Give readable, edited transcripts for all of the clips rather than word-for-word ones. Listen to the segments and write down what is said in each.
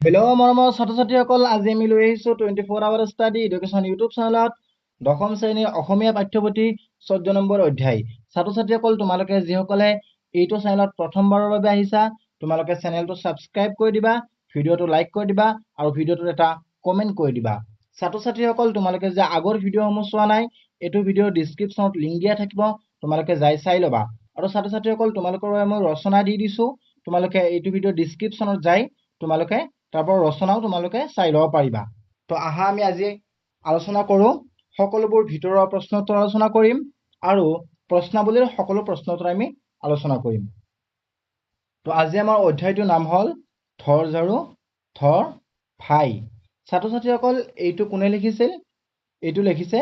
Hello' মৰমৰ ছাত্ৰ ছাত্ৰীসকল, আজি আমি লৈ আহিছোঁ 24 আৱাৰ ষ্টাডি এডুকেশ্যন ইউটিউব চেনেলত দশম শ্ৰেণীৰ অসমীয়া পাঠ্যপুথি 14 নম্বৰ অধ্যায়। ছাত্ৰ ছাত্ৰীসকল, তোমালোকে যিসকলে এইটো চেনেলত প্ৰথমবাৰৰ বাবে আহিছা, তোমালোকে চেনেলটো ছাবস্ক্ৰাইব কৰি দিবা, ভিডিঅ'টো লাইক কৰি দিবা আৰু ভিডিঅ'টোত এটা কমেণ্ট কৰি দিবা। ছাত্ৰ ছাত্ৰীসকল, তোমালোকে যে আগৰ ভিডিঅ'সমূহ চোৱা নাই, এইটো ভিডিঅ'ৰ ডিছক্ৰিপশ্যনত লিংক দিয়া থাকিব, তোমালোকে যাই চাই ল'বা। আৰু ছাত্ৰ ছাত্ৰীসকল, তোমালোকৰ বাবে মই ৰচনা দি দিছোঁ, তোমালোকে এইটো ভিডিঅ'ৰ ডিছক্ৰিপশ্যনত যাই তোমালোকে তাৰপৰা ৰচনাও তোমালোকে চাই ল'ব পাৰিবা। তো আহা আমি আজি আলোচনা কৰোঁ। সকলোবোৰ ভিতৰুৱা প্ৰশ্নোত্তৰ আলোচনা কৰিম আৰু প্ৰশ্নাৱলীৰ সকলো প্ৰশ্নোত্তৰ আমি আলোচনা কৰিম। তো আজি আমাৰ অধ্যায়টোৰ নাম হ'ল ধৰ ঝাৰু ধৰ ভাই। ছাত্ৰ ছাত্ৰীসকল, এইটো কোনে লিখিছিল? এইটো লিখিছে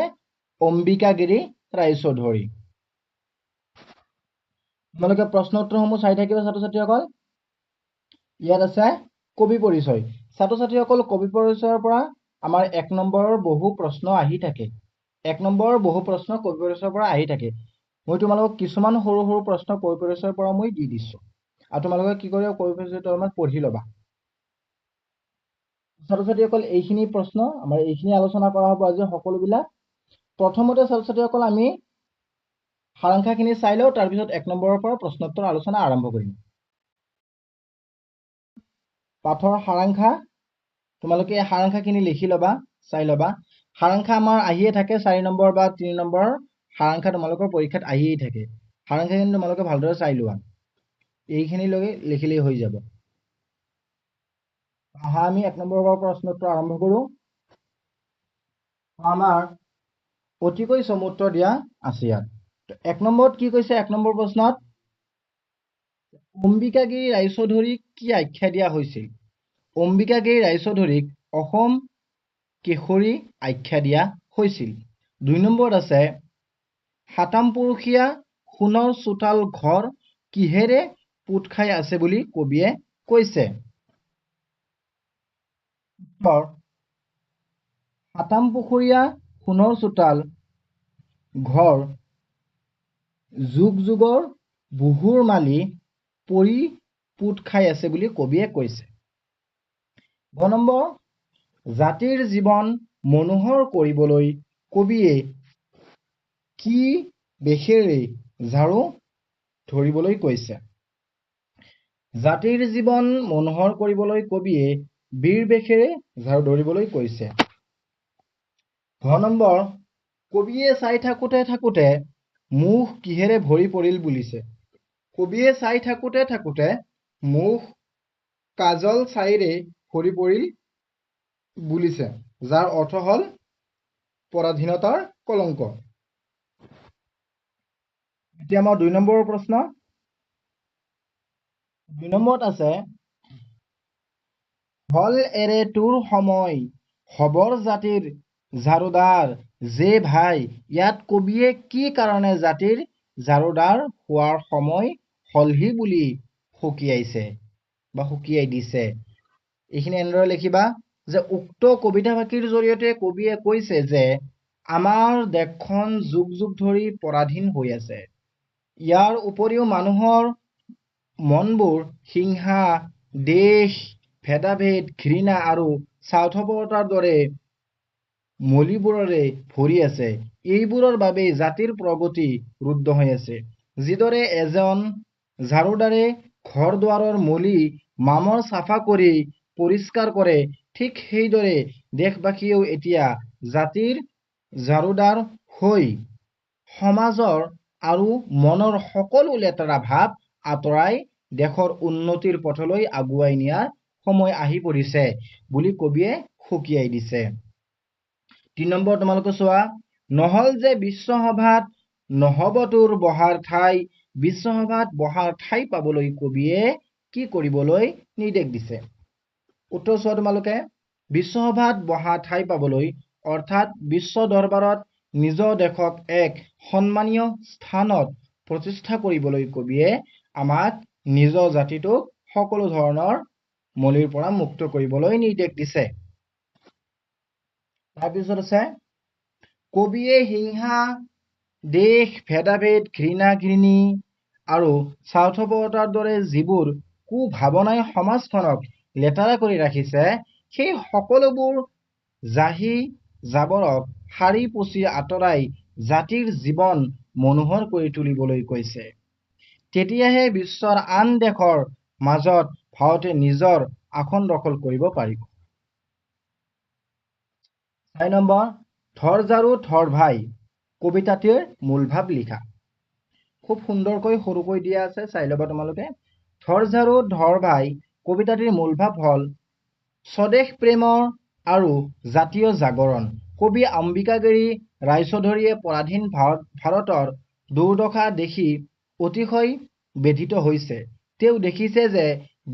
অম্বিকাগিৰি ৰায়চৌধুৰী। তোমালোকে প্ৰশ্নোত্তৰসমূহ চাই থাকিবা ছাত্ৰ ছাত্ৰীসকল। ইয়াত আছে কবি পৰিচয়। ছাত্ৰ ছাত্ৰীসকল, কবি পৰিচয়ৰ পৰা আমাৰ 1 নম্বৰৰ বহু প্ৰশ্ন আহি থাকে। 1 নম্বৰৰ বহু প্ৰশ্ন কবি পৰিচয়ৰ পৰা আহি থাকে। মই তোমালোকক কিছুমান সৰু সৰু প্ৰশ্ন কবি পৰিচয়ৰ পৰা মই দি দিছোঁ আৰু তোমালোকে কি কৰিবা, কবি পৰিচয়টো অলপমান পঢ়ি ল'বা। ছাত্ৰ ছাত্ৰীসকল, এইখিনি প্ৰশ্ন আমাৰ এইখিনি আলোচনা কৰা হ'ব আজি সকলোবিলাক। প্ৰথমতে ছাত্ৰ ছাত্ৰীসকল আমি সাৰাংশাখিনি চাই লওঁ, তাৰপিছত 1 নম্বৰৰ পৰা প্ৰশ্নোত্তৰ আলোচনা আৰম্ভ কৰিম। পাঠৰ সাৰাংশা, তোমালোকে এই সাৰাংশাখিনি লিখি ল'বা, চাই ল'বা। সাৰাংশা আমাৰ আহিয়ে থাকে 4 নম্বৰ বা 3 নম্বৰৰ সাৰাংশা তোমালোকৰ পৰীক্ষাত আহিয়েই থাকে। সাৰাংশাখিনি তোমালোকে ভালদৰে চাই লোৱা, এইখিনিলৈকে লিখিলেই হৈ যাব। আহা আমি 1 নম্বৰৰ পৰা প্ৰশ্নোত্তৰ আৰম্ভ কৰোঁ। আমাৰ অতিকৈ চমু উত্তৰ দিয়া আছে ইয়াত। 1 নম্বৰত কি কৈছে? 1 নম্বৰ প্ৰশ্নত অম্বিকাগিৰি ৰায়চৌধুৰীক কি আখ্যা দিয়া হৈছিল? অম্বিকাগিৰি ৰায়চৌধুৰীক অসম কেশৰী আখ্যা দিয়া হৈছিল। 2 নম্বৰত আছে সাতামপুৰুষীয়া সোণৰ চোতাল ঘৰ কিহেৰে পোত খাই আছে বুলি কবিয়ে কৈছে? সাতামপুখুৰীয়া সোণৰ চোতাল ঘৰ যুগ যুগৰ বুহুৰ মালি পৰি পোত খাই আছে বুলি কবিয়ে কৈছে। 2 নম্বৰ, জাতিৰ জীৱন মনোহৰ কৰিবলৈ কবিয়ে কি বেশেৰে ঝাৰু ধৰিবলৈ কৈছে? জাতিৰ জীৱন মনোহৰ কৰিবলৈ কবিয়ে বীৰ বেশেৰে ঝাৰু ধৰিবলৈ কৈছে। 6 নম্বৰ, কবিয়ে চাই থাকোঁতে থাকোঁতে মুখ কিহেৰে ভৰি পৰিল বুলিছে? কবিয়ে চাই থাকোঁতে থাকোঁতে মুখ কাজল ছাইৰে ভৰি পৰিল বুলিছে, যাৰ অৰ্থ হ'ল পৰাধীনতাৰ কলংক। এতিয়া আমাৰ 2 নম্বৰৰ প্ৰশ্ন। 2 নম্বৰত আছে হল এৰে তোৰ সময় হবৰ জাতিৰ ঝাৰুদাৰ যে ভাই। ইয়াত কবিয়ে কি কাৰণে জাতিৰ ঝাৰুদাৰ হোৱাৰ সময় হলহি বুলি সকীয়াইছে বা সকীয়াই দিছে? এইখিনি এনেদৰে লিখিবা যে উক্ত কবিতা ফাঁকিৰ জৰিয়তে কবিয়ে কৈছে যে আমাৰ দেশখন যুগ যুগ ধৰি পৰাধীন হৈ আছে। ইয়াৰ উপৰিও মানুহৰ মনবোৰ হিংসা, দেশ ভেদাভেদ, ঘৃণা আৰু স্বাৰ্থপৰতাৰ দৰে মলিবোৰেৰে ভৰি আছে। এইবোৰৰ বাবেই জাতিৰ প্ৰগতি ৰুদ্ধ হৈ আছে। যিদৰে এজন ঝাৰুদাৰে ঘৰ দুৱাৰৰ মলি মামৰ চাফা কৰি পৰিষ্কাৰ কৰে, ঠিক সেইদৰে দেশবাসীয়েও এতিয়া জাতিৰ ঝাৰুদাৰ হৈ সমাজৰ আৰু মনৰ সকলো লেতেৰা ভাৱ আঁতৰাই দেশৰ উন্নতিৰ পথলৈ আগুৱাই নিয়াৰ সময় আহি পৰিছে বুলি কবিয়ে সকীয়াই দিছে। 3 নম্বৰ তোমালোকে চোৱা, নহল যে বিশ্বসভাত নহব তোৰ বহাৰ ঠাই। বিশ্বসভাত বহাৰ ঠাই পাবলৈ কবিয়ে কি কৰিবলৈ নিৰ্দেশ দিছে? উত্তৰ চোৱা তোমালোকে। বিশ্বসভাত বহা ঠাই পাবলৈ অৰ্থাৎ বিশ্ব দৰবাৰত নিজৰ দেশক এক সন্মানীয় স্থানত প্ৰতিষ্ঠা কৰিবলৈ কবিয়ে আমাক নিজৰ জাতিটোক সকলো ধৰণৰ মলিৰ পৰা মুক্ত কৰিবলৈ নিৰ্দেশ দিছে। তাৰপিছত আছে কবিয়ে হিংসা, দেশ ভেদাভেদ, ঘৃণা ঘৃণী আৰু স্বাৰ্থপৰতাৰ দৰে যিবোৰ কুভাৱনাই সমাজখনক লেতেৰা কৰি ৰাখিছে সেই সকলোবোৰ জাহি জাবৰক সাৰি পুচি আঁতৰাই জাতিৰ জীৱন মনোহৰ কৰি তুলিবলৈ কৈছে। তেতিয়াহে বিশ্বৰ আন দেশৰ মাজত ভাৰতে নিজৰ আসন দখল কৰিব পাৰিব। 6 নম্বৰ, থৰ ঝাৰু থৰ ভাই কবিতাটিৰ মূলভাৱ লিখা। খুব সুন্দৰকৈ সৰুকৈ দিয়া আছে, চাই ল'বা তোমালোকে। থৰ ঝাৰু থৰ ভাই কবিতাটিৰ মূলভাৱ হ'ল স্বদেশ প্ৰেমৰ আৰু জাতীয় জাগৰণ। কবি অম্বিকাগিৰি ৰায়চৌধুৰীয়ে পৰাধীন ভাৰতৰ দুৰ্দশা দেখি অতিশয় ব্যথিত হৈছে। তেওঁ দেখিছে যে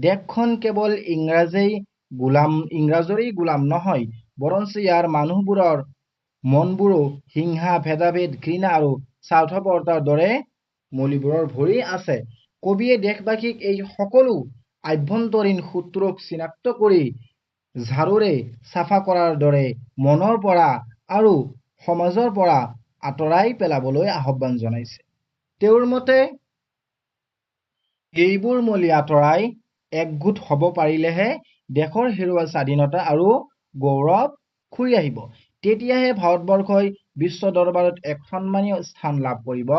দেশখন কেৱল ইংৰাজৰেই গোলাম নহয়, বৰঞ্চ ইয়াৰ মানুহবোৰৰ মনবোৰো হিংসা, ভেদাভেদ, ঘৃণা আৰু স্বাৰ্থপৰতাৰ দৰে মলিবোৰৰ ভৰি আছে। কবিয়ে দেশবাসীক এই সকলো আভ্যন্তৰীণ শত্ৰুক চিনাক্ত কৰি ঝাৰুৰে চাফা কৰাৰ দৰে মনৰ পৰা আৰু সমাজৰ পৰা আঁতৰাই পেলাবলৈ আহ্বান জনাইছে। তেওঁৰ মতে এইবোৰ মলি আঁতৰাই একগোট হ'ব পাৰিলেহে দেশৰ হেৰুৱা স্বাধীনতা আৰু গৌৰৱ ঘূৰি আহিব। তেতিয়াহে ভাৰতবৰ্ষই বিশ্ব দৰবাৰত এক সন্মানীয় স্থান লাভ কৰিব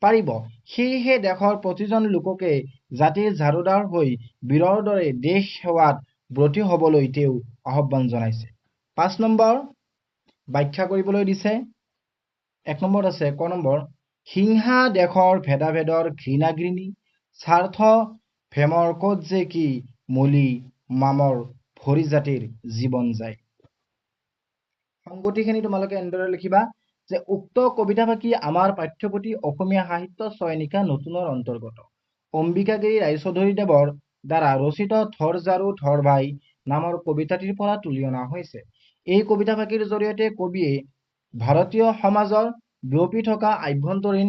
পাৰিব। সেয়েহে দেশৰ প্ৰতিজন লোককে জাতিৰ ঝাৰুদাৰ হৈ বীৰৰ দৰে দেশ সেৱাত ব্ৰতী হ'বলৈ তেওঁ আহ্বান জনাইছে। 5 নম্বৰ ব্যাখ্যা কৰিবলৈ দিছে। 1 নম্বৰত আছে ক নম্বৰ, হিংসা দেশৰ ভেদাভেদৰ ঘৃণাঘৃণী স্বাৰ্থ ভেমৰ ক'ত যে কি মলি মামৰ ভৰি জাতিৰ জীৱন যায়। সংগতিখিনি তোমালোকে এনেদৰে লিখিবা যে উক্ত কবিতাফাঁকি আমাৰ পাঠ্যপুথি অসমীয়া সাহিত্য চয়নিকা নতুনৰ অন্তৰ্গত অম্বিকাগিৰি ৰায়চৌধুৰীদেৱৰ দ্বাৰা ৰচিত থৰ ঝাৰু থৰ ভাই নামৰ কবিতাটিৰ পৰা তুলি অনা হৈছে। এই কবিতাফাঁকিৰ জৰিয়তে কবিয়ে ভাৰতীয় সমাজৰ বিয়পি থকা আভ্যন্তৰীণ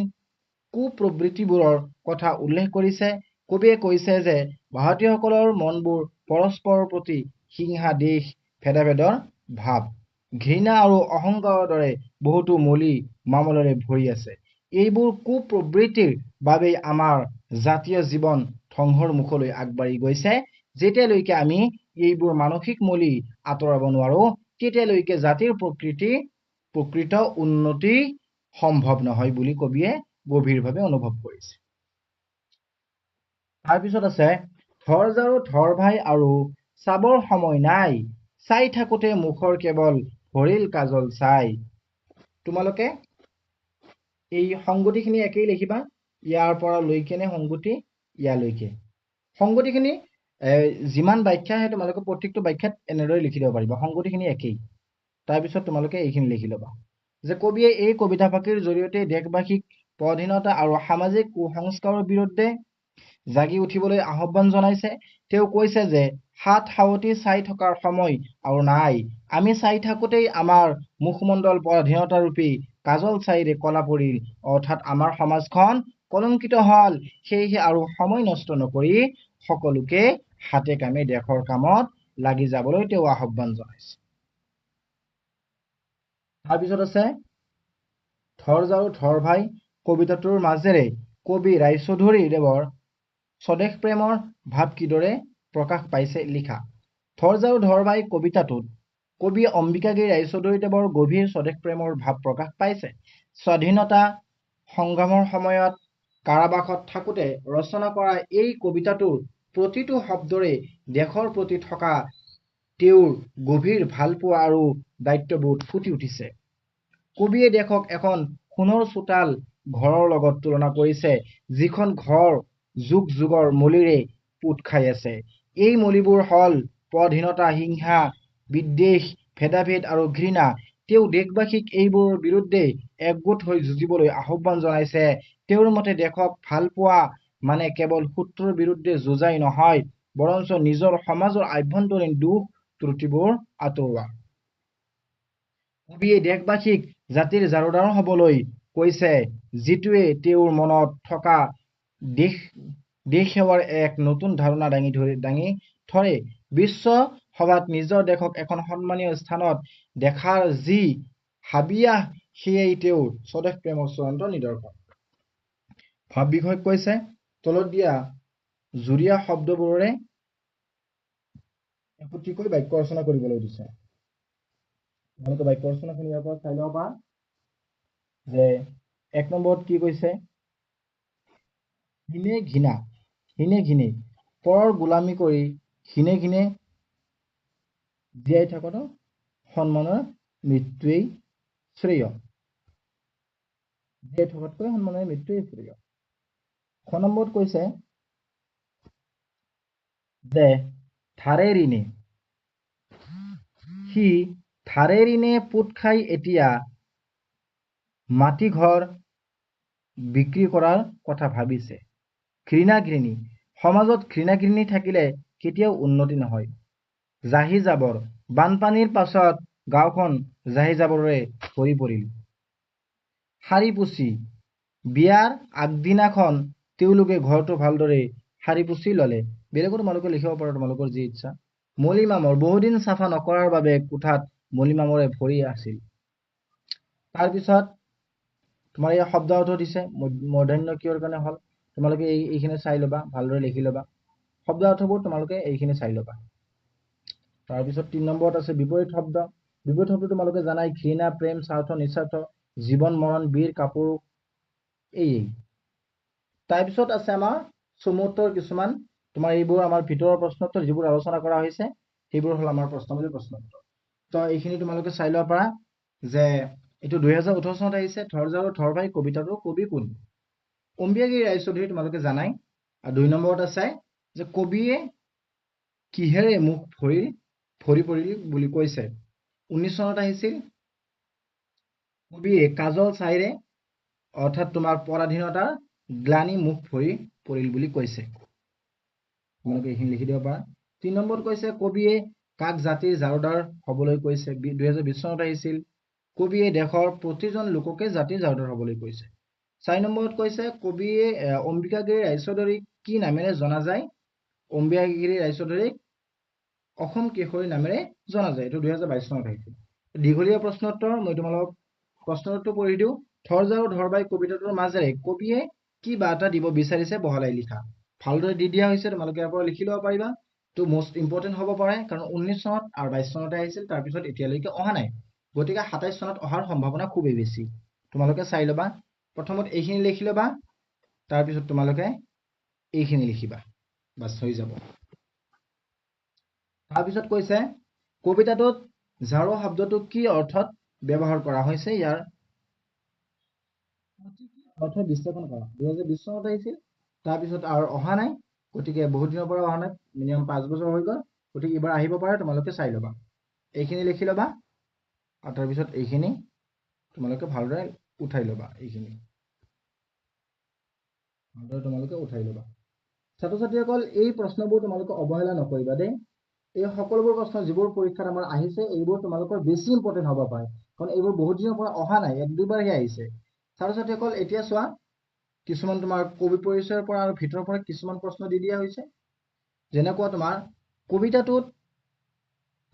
কুপ্ৰবৃত্তিবোৰৰ কথা উল্লেখ কৰিছে। কবিয়ে কৈছে যে ভাৰতীয়সকলৰ মনবোৰ পৰস্পৰৰ প্ৰতি হিংসা, দেশ ভেদাভেদৰ ভাৱ, ঘৃণা আৰু অহংকাৰৰ দৰে বহুতো মলি মামলেৰে ভৰি আছে। এইবোৰ কুপ্ৰবৃত্তিৰ বাবেই আমাৰ জাতীয় জীৱন ধ্বংসৰ মুখলৈ আগবাঢ়ি গৈছে। যেতিয়ালৈকে আমি এইবোৰ মানসিক মলি আঁতৰাব নোৱাৰো, তেতিয়ালৈকে জাতিৰ প্ৰকৃত উন্নতি সম্ভৱ নহয় বুলি কবিয়ে গভীৰভাৱে অনুভৱ কৰিছে। তাৰপিছত আছে থৰ ঝাৰু থৰ ভাই আৰু চাবৰ সময় নাই, চাই থাকোতে মুখৰ কেৱল ভৰিল কাজল চাই। তোমালোকে এই সংগতিখিনি একেই লিখিবা, ইয়াৰ পৰা লৈ কেনে সংগতি ইয়ালৈকে। সংগতিখিনি যিমান ব্যাখ্যা আহে তোমালোকে প্ৰত্যেকটো ব্যাখ্যাত এনেদৰে লিখি দিব পাৰিবা, সংগতিখিনি একেই। তাৰপিছত তোমালোকে এইখিনি লিখি ল'বা যে কবিয়ে এই কবিতাফাঁকিৰ জৰিয়তে দেশবাসীক পৰাধীনতা আৰু সামাজিক কুসংস্কাৰৰ বিৰুদ্ধে জাগি উঠিবলৈ আহ্বান জনাইছে। তেওঁ কৈছে যে হাত সাৱটি চাই থকাৰ সময় আৰু নাই। আমি চাই থাকোতেই আমাৰ মুখমণ্ডল পৰাধীনতাৰূপী কাজল ছাইৰে কলা পৰিল, অৰ্থাৎ আমাৰ সমাজখন কলংকিত হল। সেয়েহে আৰু সময় নষ্ট নকৰি সকলোকে হাতে কামে দেশৰ কামত লাগি যাবলৈ তেওঁ আহ্বান জনাইছে। তাৰপিছত আছে থৰ ঝাৰু থৰ ভাই কবিতাটোৰ মাজেৰে কবি ৰায়চৌধুৰীদেৱৰ স্বদেশ প্ৰেমৰ ভাৱ কিদৰে প্ৰকাশ পাইছে লিখা। থৰ ঝাৰু থৰ ভাই কবিতাটোত কবি অম্বিকাগিৰি ৰায়চৌধুৰীদেৱৰ গভীৰ স্বদেশ প্ৰেমৰ ভাৱ প্ৰকাশ পাইছে। স্বাধীনতা সংগ্ৰামৰ সময়ত কাৰাবাসত থাকোতে ৰচনা কৰা এই কবিতাটোৰ প্ৰতিটো শব্দৰে দেশৰ প্ৰতি থকা তেওঁৰ গভীৰ ভালপোৱা আৰু দায়িত্ববোধ ফুটি উঠিছে। কবিয়ে দেশক এখন সোণৰ চোতাল ঘৰৰ লগত তুলনা কৰিছে, যিখন ঘৰ যুগ যুগৰ মলিৰে পোত খাই আছে। এই মলিবোৰ হল পৰাধীনতা, হিংসা, বিদ্বেষ, ভেদাভেদ আৰু ঘৃণা। তেওঁ দেশবাসীক এইবোৰৰ বিৰুদ্ধে একগোট হৈ যুঁজিবলৈ আহ্বান জনাইছে। তেওঁৰ মতে দেশক ভাল পোৱা মানে কেৱল শত্ৰুৰ বিৰুদ্ধে যুঁজাই নহয়, বৰঞ্চ নিজৰ সমাজৰ আভ্যন্তৰীণ দুখ ত্ৰুটিবোৰ আঁতৰোৱা। কবিয়ে দেশবাসীক জাতিৰ ঝাৰুদাৰ হবলৈ কৈছে, যিটোৱে তেওঁৰ মনত থকা দেশ সেৱাৰ এক নতুন ধাৰণা দাঙি ধৰে। বিশ্ব সভাত নিজৰ দেশক এখন সন্মানীয় স্থানত দেখাৰ যি হাবিয়াস, সেয়াই তেওঁৰ স্বদেশ প্ৰেমৰ চূড়ান্ত নিদৰ্শন। ভাৱ বিষয়ক কৈছে, তলত দিয়া জুৰীয়া শব্দবোৰেৰে একোটিকৈ বাক্য ৰচনা কৰিবলৈ দিছে। তোমালোকে বাক্য ৰচনাখন ইয়াৰ পৰা চাই ল'ব পাৰা যে 1 নম্বৰত কি কৈছে, হিনে ঘৃণা, হিনে ঘৃণে পৰৰ গোলামী কৰি হিনে ঘৃণে জীয়াই থকাটো সন্মানৰ মৃত্যুৱেই শ্ৰেয়। জীয়াই থকাতকৈ সন্মানৰ মৃত্যুৱেই শ্ৰেয়। 6 নম্বৰত কৈছে যে ধাৰে ঋণে, সি ধাৰে ঋণে পোত খাই এতিয়া মাটি ঘৰ বিক্ৰী কৰাৰ কথা ভাবিছে। ঘৃণা ঘৃণী, সমাজত ঘৃণা ঘৃণী থাকিলে কেতিয়াও উন্নতি নহয়। জাহি জাবৰ, বানপানীৰ পাছত গাঁওখন জাহি জাবৰেৰে ভৰি পৰিল। সাৰি পুচি, বিয়াৰ আগদিনাখন তেওঁলোকে ঘৰটো ভালদৰে সাৰি পুচি ল'লে। বেলেগো তোমালোকে লিখিব পাৰা তোমালোকৰ যি ইচ্ছা। মলি মামৰ, বহুদিন চাফা নকৰাৰ বাবে কোঠাত মলি মামৰে ভৰি আছিল। তাৰপিছত তোমাৰ এই শব্দ অৰ্থ দিছে, মূৰ্ধন্য কিহৰ কাৰণে হ'ল তোমালোকে এইখিনি চাই ল'বা, ভালদৰে লিখি ল'বা। শব্দ অৰ্থবোৰ তোমালোকে এইখিনি চাই ল'বা। তাৰপিছত 3 নম্বৰত আছে বিপৰীত শব্দ। বিপৰীত শব্দ তোমালোকে জানাই, ঘৃণা, প্ৰেম, স্বাৰ্থ, নিস্বাৰ্থ, জীৱন, মৰণ, বীৰ, কাপোৰ, এই। তাৰপিছত আছে আমাৰ চমুত্তৰ কিছুমান, তোমাৰ এইবোৰ আমাৰ ভিতৰৰ প্ৰশ্নোত্তৰ যিবোৰ আলোচনা কৰা হৈছে সেইবোৰ হ'ল আমাৰ প্ৰশ্নাৱলীৰ প্ৰশ্নোত্তৰ। তো এইখিনি তোমালোকে চাই ল'ব পাৰা যে এইটো 2018 চনত আহিছে। থৰজাৰ আৰু থৰ ভাই কবিতাটোৰ কবি কোন? অম্বিয়াগিৰি ৰায়চৌধুৰী তোমালোকে জানাই। আৰু 2 নম্বৰত আছে যে কবিয়ে কিহেৰে মুখ ভৰি পৰিল বুলি কৈছে। 19 চনত আহিছিল। কবিয়ে কাজল ছাইৰে অৰ্থাৎ তোমাৰ পৰাধীনতাৰ গ্লানি মুখ ভৰি পৰিল বুলি কৈছে। তোমালোকে এইখিনি লিখি দিব পাৰা। 3 নম্বৰত কৈছে কবিয়ে কাক জাতিৰ জাৰুদাৰ হবলৈ কৈছে। 2020 চনত আহিছিল। কবিয়ে দেশৰ প্ৰতিজন লোককে জাতিৰ জাৰুদাৰ হবলৈ কৈছে। 4 নম্বৰত কৈছে কবিয়ে অম্বিকাগিৰি ৰায়চৌধুৰীক কি নামেৰে জনা যায়। অম্বিকাগিৰি ৰায়চৌধুৰীক অসম কেশৰী নামেৰে জনা যায়। এইটো 2022 চনত আহিছিল। দীঘলীয়া প্ৰশ্নোত্তৰ, মই তোমালোকক প্ৰশ্নোত্তৰটো পঢ়ি দিওঁ। থৰজাৰ আৰু ধৰবাই কবিতাটোৰ মাজেৰে কবিয়ে কি বাৰ্তা দিব বিচাৰিছে বহলাই লিখা। ভালদৰে দি দিয়া হৈছে, তোমালোকে ইয়াৰ পৰা লিখি ল'ব পাৰিবা। তো মোষ্ট ইম্পৰ্টেণ্ট হ'ব পাৰে, কাৰণ 19 চনত আৰু 22 চনতে আহিছিল, তাৰপিছত এতিয়ালৈকে অহা নাই। গতিকে 27 চনত অহাৰ সম্ভাৱনা খুবেই বেছি। তোমালোকে চাই ল'বা। প্ৰথমত এইখিনি লিখি ল'বা, তাৰপিছত তোমালোকে এইখিনি লিখিবা, বাছ হৈ যাব। তাৰপিছত কৈছে কবিতাটোত ঝাৰু শব্দটো কি অৰ্থত ব্যৱহাৰ কৰা হৈছে, ইয়াৰ অৰ্থ বিশ্লেষণ কৰা। 2020 চনত আহিছিল, তাৰপিছত আৰু অহা নাই। গতিকে বহুত দিনৰ পৰা অহা নাই, মিনিমাম 5 বছৰ হৈ গ'ল। গতিকে এইবাৰ আহিব পাৰে, তোমালোকে চাই ল'বা। এইখিনি লিখি ল'বা আৰু তাৰপিছত এইখিনি তোমালোকে ভালদৰে উঠাই ল'বা। এইখিনি ভালদৰে তোমালোকে উঠাই ল'বা। ছাত্ৰ ছাত্ৰীসকল, এই প্ৰশ্নবোৰ তোমালোকে অৱহেলা নকৰিবা দেই। এই সকলোবোৰ প্ৰশ্ন যিবোৰ পৰীক্ষাত আমাৰ আহিছে, এইবোৰ তোমালোকৰ বেছি ইম্পৰ্টেণ্ট হ'ব পাৰে, কাৰণ এইবোৰ বহুত দিনৰ পৰা অহা নাই, 1-2বাৰহে আহিছে। ছাত্ৰ ছাত্ৰীসকল, এতিয়া চোৱা, কিছুমান তোমাৰ কবি পৰিচয়ৰ পৰা আৰু ভিতৰৰ পৰা কিছুমান প্ৰশ্ন দি দিয়া হৈছে। যেনেকুৱা তোমাৰ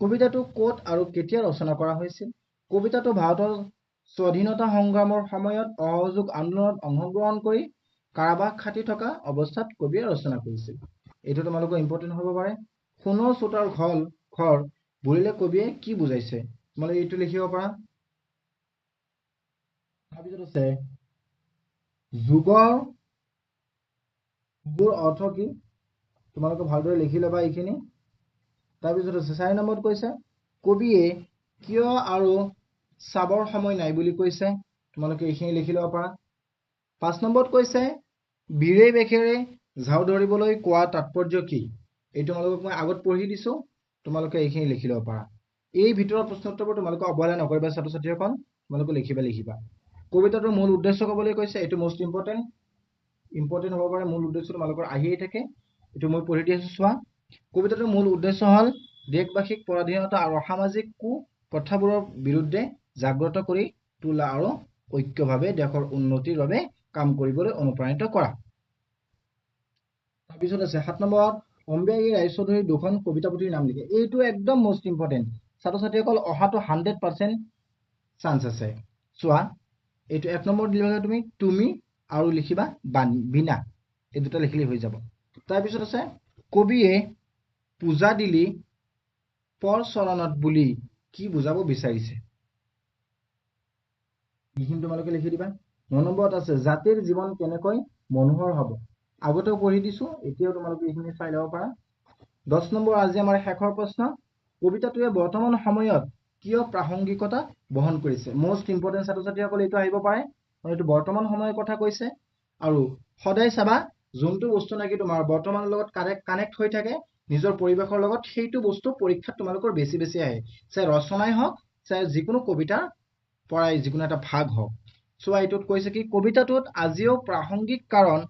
কবিতাটো ক'ত আৰু কেতিয়া ৰচনা কৰা হৈছিল। কবিতাটো ভাৰতৰ স্বাধীনতা সংগ্ৰামৰ সময়ত অসহযোগ আন্দোলনত অংশগ্ৰহণ কৰি কাৰাবাস খাটি থকা অৱস্থাত কবিয়ে ৰচনা কৰিছিল। এইটো তোমালোকৰ ইম্পৰ্টেণ্ট হ'ব পাৰে। সোণৰ চোতাৰ ঘৰ বুলিলে কবিয়ে কি বুজাইছে, তোমালোকে এইটো লিখিব পাৰা। তাৰপিছত আছে যুগৰ অৰ্থ কি, তোমালোকে ভালদৰে লিখি ল'বা এইখিনি। তাৰপিছত আছে 4 নম্বৰত কৈছে কবিয়ে কিয় আৰু চাবৰ সময় নাই বুলি কৈছে, তোমালোকে এইখিনি লিখি ল'ব পাৰা। 5 নম্বৰত কৈছে বীৰে বেশেৰে ঝাৰু ধৰিবলৈ কোৱা তাৎপৰ্য কি, এইটো তোমালোকক মই আগত পঢ়ি দিছো, তোমালোকে এইখিনি লিখি ল'ব পাৰা। এই ভিতৰৰ প্ৰশ্নোত্তৰবোৰ তোমালোকে অৱহেলা নকৰিবা ছাত্ৰ ছাত্ৰীসকল, তোমালোকে লিখিবা। কবিতাটোৰ মূল উদ্দেশ্য ক'বলৈ কৈছে, এইটো মোষ্ট ইম্পৰ্টেণ্ট হ'ব পাৰে। মূল উদ্দেশ্য তোমালোকৰ আহিয়ে থাকে, এইটো মই পঢ়ি দি আছো চোৱা। কবিতাটোৰ মূল উদ্দেশ্য হ'ল দেশবাসীক পৰাধীনতা আৰু সামাজিক কুপ্ৰথাবোৰৰ বিৰুদ্ধে জাগ্ৰত কৰি তোলা আৰু ঐক্যভাৱে দেশৰ উন্নতিৰ বাবে কাম কৰিবলৈ অনুপ্ৰাণিত কৰা। তাৰপিছত আছে 7 নম্বৰত অম্বিয়াগিৰি ৰায়চৌধুৰীৰ 2খন কবিতা পুথিৰ নাম লিখে। এইটো একদম মোষ্ট ইম্পৰ্টেণ্ট, ছাত্ৰ ছাত্ৰীসকল, অহাটো 100% চান্স আছে। চোৱা, এইটো 1 নম্বৰত লিখিবা তুমি আৰু লিখিবা বিনা, এই দুটা লিখিলে হৈ যাব। তাৰপিছত আছে কবিয়ে পূজা দিলি পৰচৰণত বুলি কি বুজাব বিচাৰিছে এইখিনি তোমালোকে লিখি দিবা 9 নম্বৰত আছে জাতিৰ জীৱন কেনেকৈ মনোহৰ হ'ব আগতেও পঢ়ি দিছো এতিয়াও তোমালোকে এইখিনি চাই ল'ব পাৰা 10 নম্বৰ আজি আমাৰ শেষৰ প্ৰশ্ন কবিতাটোৱে বৰ্তমান সময়ত কিয় প্ৰাসংগিকতা বহন কৰিছে মোস্ট ইম্পৰ্টেন্ট ছাত্ৰ ছাত্ৰীসকল এইটো আহিব পাৰে এইটো বৰ্তমান সময়ৰ কথা কৈছে আৰু সদায় চাবা যোনটো বস্তু নাকি তোমাৰ বৰ্তমানৰ লগত কানেক্ট হৈ থাকে নিজৰ পৰিবেশৰ লগত সেইটো বস্তু পৰীক্ষাত তোমালোকৰ বেছি বেছি আহে চাই ৰচনাই হওক চাই যিকোনো কবিতা পৰাই যিকোনো এটা ভাগ হওক চোৱা এইটোত কৈছে কি কবিতাটোত আজিও প্ৰাসংগিক কাৰণ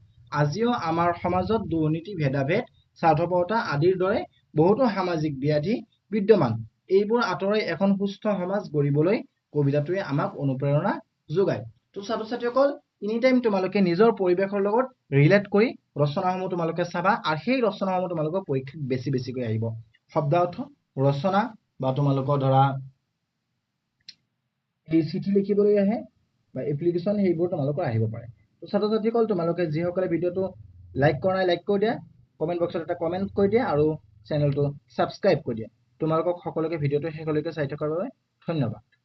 আজিও আমাৰ সমাজত দুৰ্নীতি ভেদাভেদ স্বাৰ্থপৰতা আদিৰ দৰে বহুতো সামাজিক ব্যাধি বিদ্যমান এইবোৰ আঁতৰাই এখন সুস্থ সমাজ গঢ়িবলৈ কবিতাটোৱে আমাক অনুপ্ৰেৰণা যোগায় তো ছাত্ৰ ছাত্ৰীসকল এনি টাইম তোমালোকে নিজৰ পৰিবেশৰ লগত ৰিলেট কৰি ৰচনাসমূহ তোমালোকে চাবা আৰু সেই ৰচনাসমূহ তোমালোকৰ পৰীক্ষাত বেছি বেছিকৈ আহিব শব্দাৰ্থ ৰচনা বা তোমালোকৰ ধৰা এই চিঠি লিখিবলৈ আহে বা এপ্লিকেশ্যন সেইবোৰ তোমালোকৰ আহিব পাৰে তো ছাত্ৰ ছাত্ৰীসকল তোমালোকে যিসকলে ভিডিঅ'টো লাইক কৰা নাই লাইক কৰি দিয়া কমেণ্ট বক্সত এটা কমেণ্ট কৰি দিয়া আৰু চেনেলটো ছাবস্ক্ৰাইব কৰি দিয়া তোমালোকক সকলোকে ভিডিঅ'টো শেষলৈকে চাই থকাৰ বাবে ধন্যবাদ